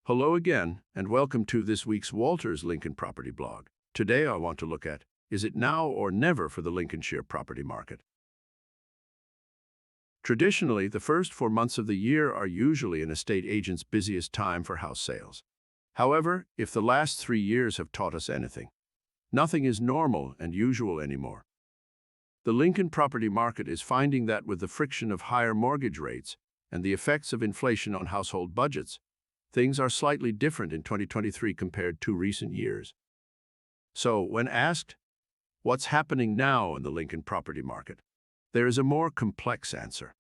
Hello again, and welcome to this week's Walter's Lincoln Property Blog. Today I want to look at, is it now or never for the Lincolnshire property market? Traditionally, the first 4 months of the year are usually an estate agent's busiest time for house sales. However, if the last 3 years have taught us anything, nothing is normal and usual anymore. The Lincoln property market is finding that with the friction of higher mortgage rates and the effects of inflation on household budgets, things are slightly different in 2023 compared to recent years. So, when asked, what's happening now in the Lincoln property market? There is a more complex answer.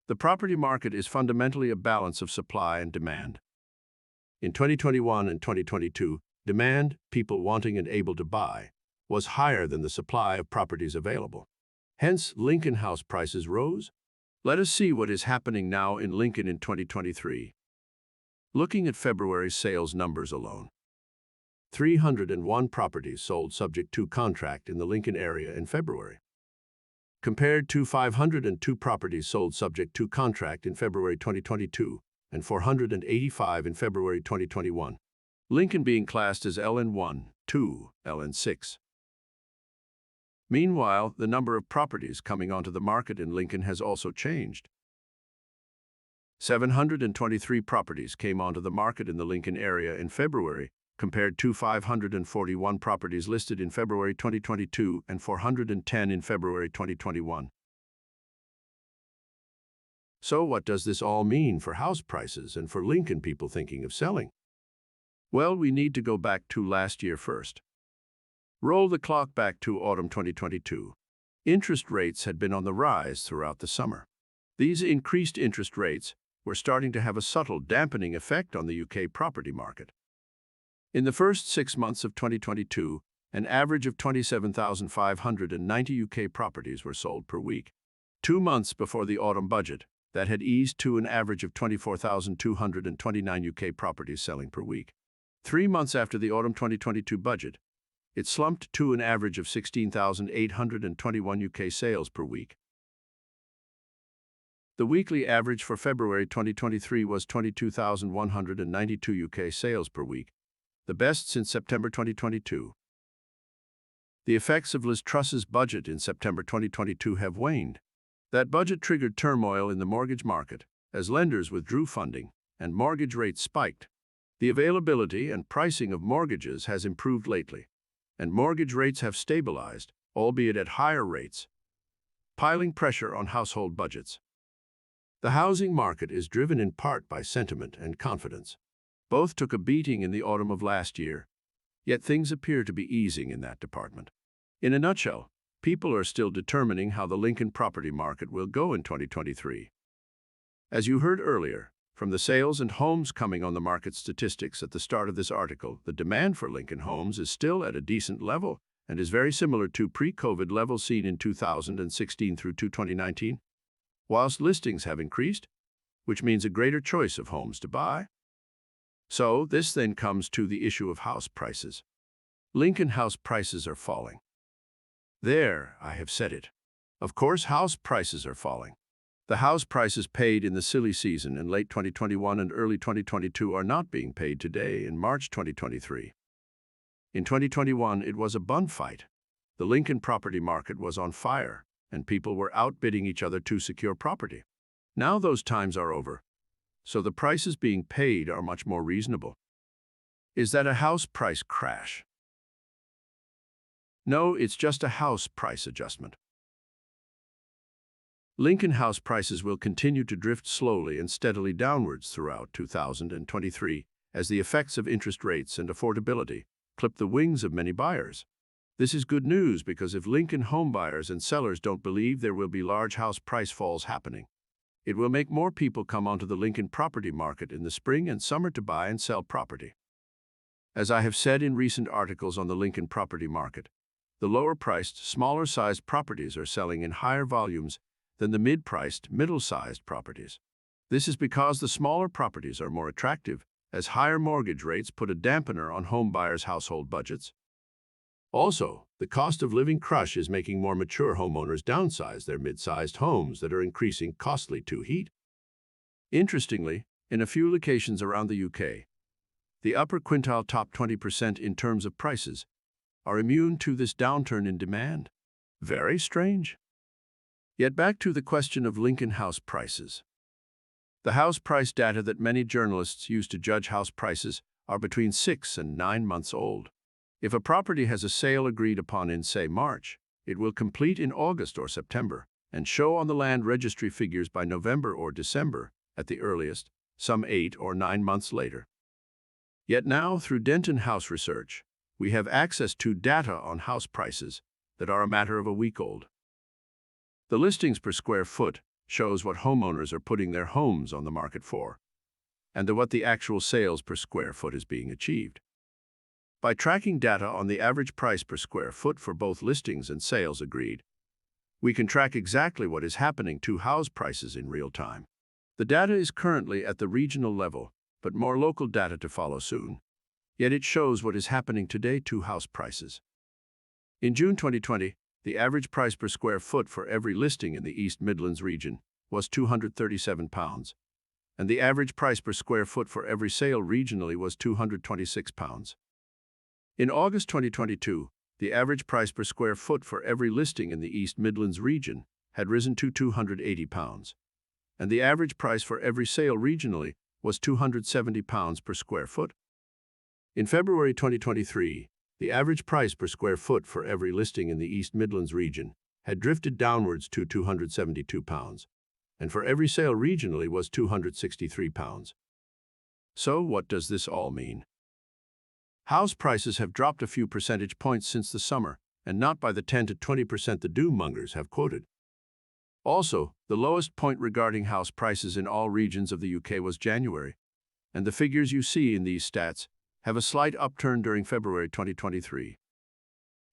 The property market is fundamentally a balance of supply and demand. In 2021 and 2022, demand, people wanting and able to buy, was higher than the supply of properties available. Hence, Lincoln house prices rose. Let us see what is happening now in Lincoln in 2023. Looking at February's sales numbers alone, 301 properties sold subject to contract in the Lincoln area in February, compared to 502 properties sold subject to contract in February 2022 and 485 in February 2021, Lincoln being classed as LN1, 2, LN6. Meanwhile, the number of properties coming onto the market in Lincoln has also changed. 723 properties came onto the market in the Lincoln area in February, compared to 541 properties listed in February 2022 and 410 in February 2021. So what does this all mean for house prices and for Lincoln people thinking of selling? Well, we need to go back to last year first. Roll the clock back to autumn 2022. Interest rates had been on the rise throughout the summer. These increased interest rates were starting to have a subtle dampening effect on the UK property market. In the first 6 months of 2022, an average of 27,590 UK properties were sold per week. 2 months before the autumn budget, that had eased to an average of 24,229 UK properties selling per week. 3 months after the autumn 2022 budget, it slumped to an average of 16,821 UK sales per week. The weekly average for February 2023 was 22,192 UK sales per week, the best since September 2022. The effects of Liz Truss's budget in September 2022 have waned. That budget triggered turmoil in the mortgage market as lenders withdrew funding and mortgage rates spiked. The availability and pricing of mortgages has improved lately, and mortgage rates have stabilized, albeit at higher rates, piling pressure on household budgets. The housing market is driven in part by sentiment and confidence. Both took a beating in the autumn of last year, yet things appear to be easing in that department. In a nutshell, people are still determining how the Lincoln property market will go in 2023. As you heard earlier, from the sales and homes coming on the market statistics at the start of this article, the demand for Lincoln homes is still at a decent level and is very similar to pre-COVID levels seen in 2016 through 2019. Whilst listings have increased, which means a greater choice of homes to buy. So, this then comes to the issue of house prices. Lincoln house prices are falling. There, I have said it. Of course, house prices are falling. The house prices paid in the silly season in late 2021 and early 2022 are not being paid today in March 2023. In 2021, it was a bun fight. The Lincoln property market was on fire, and people were outbidding each other to secure property. Now those times are over, so the prices being paid are much more reasonable. Is that a house price crash? No, it's just a house price adjustment. Lincoln house prices will continue to drift slowly and steadily downwards throughout 2023 as the effects of interest rates and affordability clip the wings of many buyers. This is good news because if Lincoln homebuyers and sellers don't believe there will be large house price falls happening, it will make more people come onto the Lincoln property market in the spring and summer to buy and sell property. As I have said in recent articles on the Lincoln property market, the lower-priced, smaller-sized properties are selling in higher volumes than the mid-priced, middle-sized properties. This is because the smaller properties are more attractive, as higher mortgage rates put a dampener on home buyers' household budgets. Also, the cost of living crush is making more mature homeowners downsize their mid-sized homes that are increasing costly to heat. Interestingly, in a few locations around the UK, The upper quintile top 20% in terms of prices are immune to this downturn in demand. Very strange. Yet back to the question of Lincoln house prices. The house price data that many journalists use to judge house prices are between 6 and 9 months old. If a property has a sale agreed upon in, say, March, it will complete in August or September and show on the land registry figures by November or December, at the earliest, some 8 or 9 months later. Yet now, through Denton House Research, we have access to data on house prices that are a matter of a week old. The listings per square foot shows what homeowners are putting their homes on the market for, and what the actual sales per square foot is being achieved. By tracking data on the average price per square foot for both listings and sales agreed, we can track exactly what is happening to house prices in real time. The data is currently at the regional level, but more local data to follow soon. Yet it shows what is happening today to house prices. In June 2020, the average price per square foot for every listing in the East Midlands region was £237, and the average price per square foot for every sale regionally was £226. In August 2022, the average price per square foot for every listing in the East Midlands region had risen to £280, and the average price for every sale regionally was £270 per square foot. In February 2023, the average price per square foot for every listing in the East Midlands region had drifted downwards to £272, and for every sale regionally was £263. So what does this all mean? House prices have dropped a few percentage points since the summer, and not by the 10 to 20% the doom-mongers have quoted. Also, the lowest point regarding house prices in all regions of the UK was January, and the figures you see in these stats have a slight upturn during February 2023.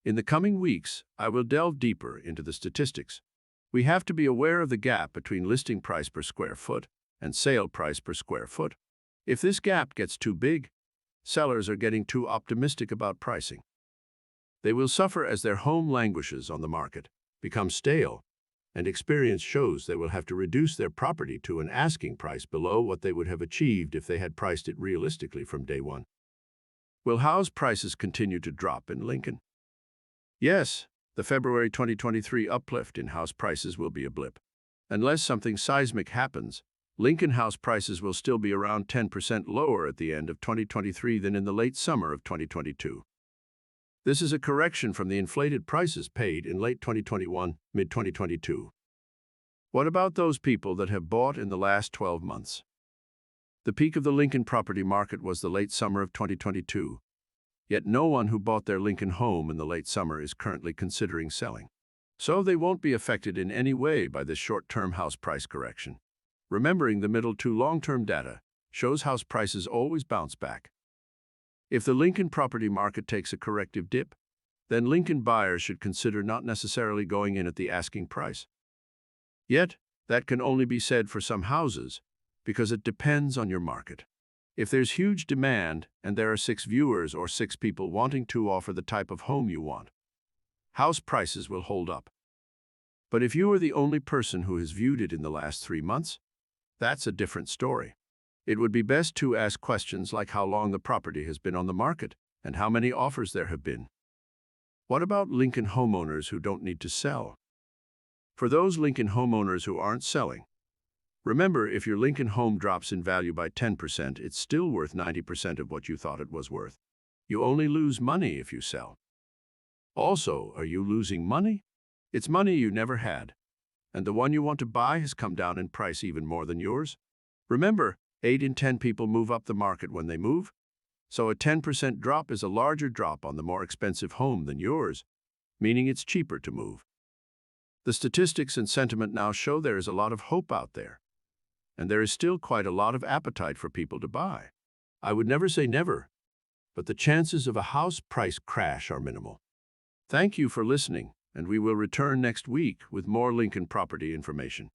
In the coming weeks, I will delve deeper into the statistics. We have to be aware of the gap between listing price per square foot and sale price per square foot. If this gap gets too big, sellers are getting too optimistic about pricing. They will suffer as their home languishes on the market, becomes stale, and experience shows they will have to reduce their property to an asking price below what they would have achieved if they had priced it realistically from day one. Will house prices continue to drop in Lincoln? Yes, the February 2023 uplift in house prices will be a blip. Unless something seismic happens, Lincoln house prices will still be around 10% lower at the end of 2023 than in the late summer of 2022. This is a correction from the inflated prices paid in late 2021, mid-2022. What about those people that have bought in the last 12 months? The peak of the Lincoln property market was the late summer of 2022, yet no one who bought their Lincoln home in the late summer is currently considering selling. So they won't be affected in any way by this short-term house price correction. Remembering the middle to long-term data shows house prices always bounce back. If the Lincoln property market takes a corrective dip, then Lincoln buyers should consider not necessarily going in at the asking price. Yet, that can only be said for some houses, because it depends on your market. If there's huge demand and there are 6 viewers or 6 people wanting to offer the type of home you want, house prices will hold up. But if you are the only person who has viewed it in the last 3 months, that's a different story. It would be best to ask questions like how long the property has been on the market and how many offers there have been. What about Lincoln homeowners who don't need to sell? For those Lincoln homeowners who aren't selling, remember, if your Lincoln home drops in value by 10%, it's still worth 90% of what you thought it was worth. You only lose money if you sell. Also, are you losing money? It's money you never had, and the one you want to buy has come down in price even more than yours. Remember, 8 in 10 people move up the market when they move, so a 10% drop is a larger drop on the more expensive home than yours, meaning it's cheaper to move. The statistics and sentiment now show there is a lot of hope out there, and there is still quite a lot of appetite for people to buy. I would never say never, but the chances of a house price crash are minimal. Thank you for listening, and we will return next week with more Lincoln property information.